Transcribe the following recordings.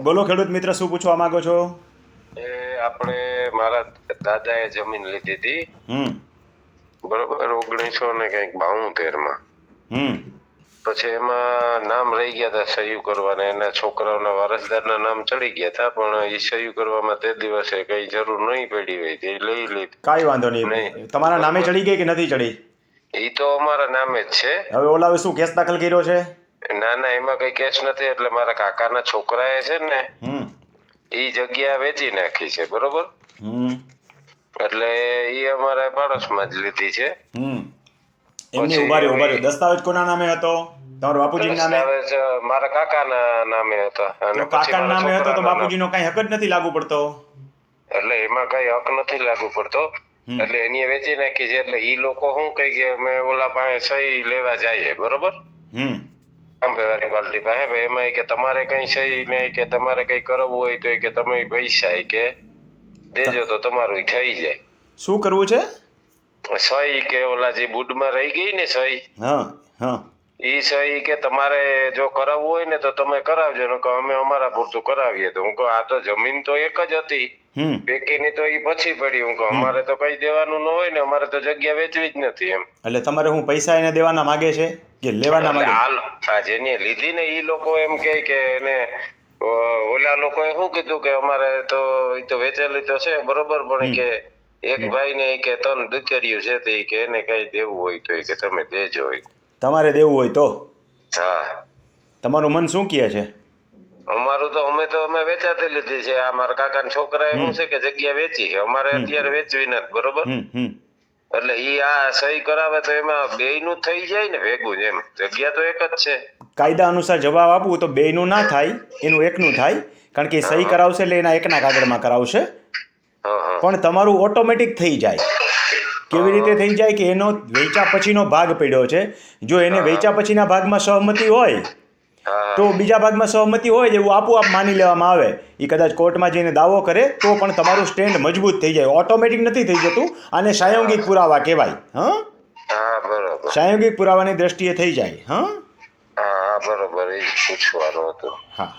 બોલો ખેડૂત મિત્ર, શું પૂછવા માંગો છો? આપણે મારા દાદાએ જમીન લીધી હતી, બરોબર, 1972 માં. પછી એમાં નામ રહી ગયા હતા સહી કરવાના, એના છોકરાઓના વારસદારના નામ ચડી ગયા હતા, પણ એ સહી કરવામાં તે દિવસે કઈ જરૂર નહીં પડી હોય તે લઈ લીધી. કાંઈ વાંધો નહીં. તમારા નામે ચડી ગઈ કે નથી ચડી? એ તો અમારા નામે જ છે. હવે ઓલા શું કેસ દાખલ કર્યો છે? ના ના, એમાં કઈ કેસ નથી. એટલે મારા કાકાના છોકરાએ છે ને એ જગ્યા વેચી નાખી છે, બરોબર. એટલે એ અમારા પાડોશમાં જ લીધી છે. એમની ઉભા રહ્યો દસ્તાવેજ કોના નામે હતો? તમારા બાપુજીના નામે? દસ્તાવેજ મારા કાકાના નામે હતા. અને કાકાના નામે હતો તો બાપુજીનો કઈ હક જ નથી લાગુ પડતો. એટલે એમાં કઈ હક નથી લાગુ પડતો. એટલે એની વેચી નાખી છે. એટલે ઈ લોકો શું કહે કે અમે ઓલા પાસે સહી લેવા જઈએ, બરોબર, સાંભેવાળી પાર્ટી પાસે. એમાં કે તમારે કઈ સહી નહીં, કે તમારે કઈ કરવું હોય તો કે તમે પૈસા કે દેજો તો તમારું થઈ જાય. શું કરવું છે? સહી કે ઓલા જે બુડમાં રહી ગઈ ને સહી, ઈ સહી કે તમારે જો કરાવવું હોય ને તો તમે કરાવજો, ને અમે અમારા પૂરતું કરાવીએ. તો હું કહું આ તો જમીન તો એક જ હતી, પેકીની તો ઈ પછી પડી. હું કહું અમારે તો કઈ દેવાનું ન હોય ને, અમારે તો જગ્યા વેચવી જ નથી એમ. એટલે તમારે હું પૈસા એને દેવાના માંગે છે કે લેવાના માંગે? હાલ જેની લીધી ને ઈ લોકો એમ કે એને ઓલા લોકોએ શું કીધું કે અમારે તો ઈ તો વેચેલી તો છે, બરોબર, પણ કે એક ભાઈ ને કે 3 દીકરીઓ છે તો કે એને કઈ દેવું હોય તો કે તમે દેજો. તમારે દેવું હોય તો? હા. તમારું મન શું કહે છે? અમારું તો અમે વેચાતી લીધી છે. આ મારા કાકાના છોકરા એવું છે કે જગ્યા વેચી, અમારે અત્યારે વેચવી નથી, બરોબર. એટલે ઈ આ સહી કરાવે તો એમાં બેયનું થઈ જાય ને ભેગું. એમ જગ્યા તો એક જ છે. કાયદા અનુસાર જવાબ આપવું તો બેયનું ના થાય, એનું એકનું થાય. કારણ કે સહી કરાવશે એટલે એના એકના કાગળમાં કરાવશે, પણ તમારું ઓટોમેટિક થઈ જાય. કેવી રીતે થઈ જાય કે એનો વેચા પછીનો ભાગ પડ્યો છે. જો એને વેચા પછીના ભાગમાં સહમતિ હોય તો બીજા ભાગમાં સહમતિ હોય એવું આપોઆપ માની લેવામાં આવે. એ કદાચ કોર્ટમાં જઈને દાવો કરે તો પણ તમારું સ્ટેન્ડ મજબૂત થઈ જાય. ઓટોમેટિક નથી થઈ જતું. આને સાયોગિક પુરાવા કહેવાય. બરોબર. સાયોગિક પુરાવાની દ્રષ્ટિએ થઈ જાય. બરોબર. એ પૂછવાનું હતું. હા.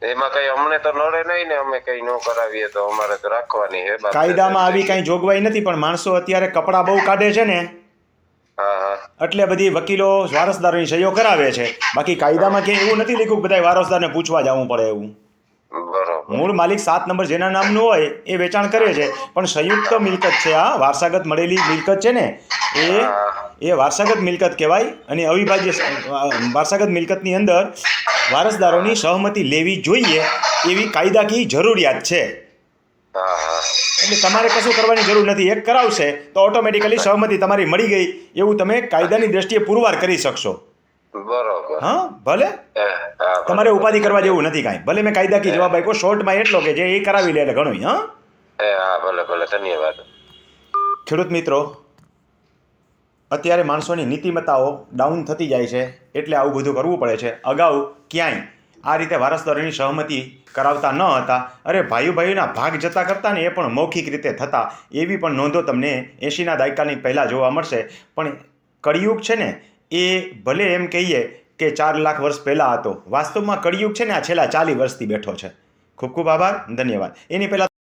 એમાં કઈ અમને તો નડે નહીં ને, અમે કઈ ન કરાવીએ તો અમારે તો રાખવાની છે. કાયદામાં આવી કઈ જોગવાઈ નથી, પણ માણસો અત્યારે કપડાં બહુ કાઢે છે ને, એટલે બધી વકીલો વારસદારોની સહીઓ કરાવે છે. બાકી કાયદામાં ક્યાંય એવું નથી લખ્યું બધા વારસદારને પૂછવા જવું પડે એવું. મૂળ માલિક 7 નંબર જેના નામનું હોય એ વેચાણ કરે છે, પણ સંયુક્ત મિલકત છે. આ વારસાગત મળેલી મિલકત છે ને, એ વારસાગત મિલકત કહેવાય. અને અવિભાજ્ય વારસાગત મિલકતની અંદર વારસદારોની સહમતિ લેવી જોઈએ એવી કાયદાકીય જરૂરિયાત છે. એટલે તમારે કશું કરવાની જરૂર નથી. એક કરાવશે તો ઓટોમેટિકલી સહમતિ તમારી મળી ગઈ એવું તમે કાયદાની દ્રષ્ટિએ પુરવાર કરી શકશો. બરોબર. ભલે તમારે ઉપાધિ કરવા જેવું નથી કાંઈ. ભલે મેં કાયદાકીય જવાબ આપ્યો શોર્ટમાં એટલો કે જે એ કરાવી લે એટલે ઘણું. ભલે. ધન્યવાદ. ખેડૂત મિત્રો, અત્યારે માણસોની નીતિમત્તાઓ ડાઉન થતી જાય છે, એટલે આવું બધું કરવું પડે છે. અગાઉ ક્યાંય આ રીતે વારસદારોની સહમતિ કરાવતા ન હતા. અરે ભાઈઓના ભાગ જતા કરતા ને એ પણ મૌખિક રીતે થતા. એવી પણ નોંધો તમને 80ના દાયકાની પહેલાં જોવા મળશે. પણ કળિયુગ છે ને, એ ભલે એમ કહીએ કે 4 લાખ વર્ષ પહેલાં હતો, વાસ્તવમાં કળિયુગ છે ને આ છેલ્લા 40 વર્ષથી બેઠો છે. ખૂબ ખૂબ આભાર. ધન્યવાદ. એની પહેલાં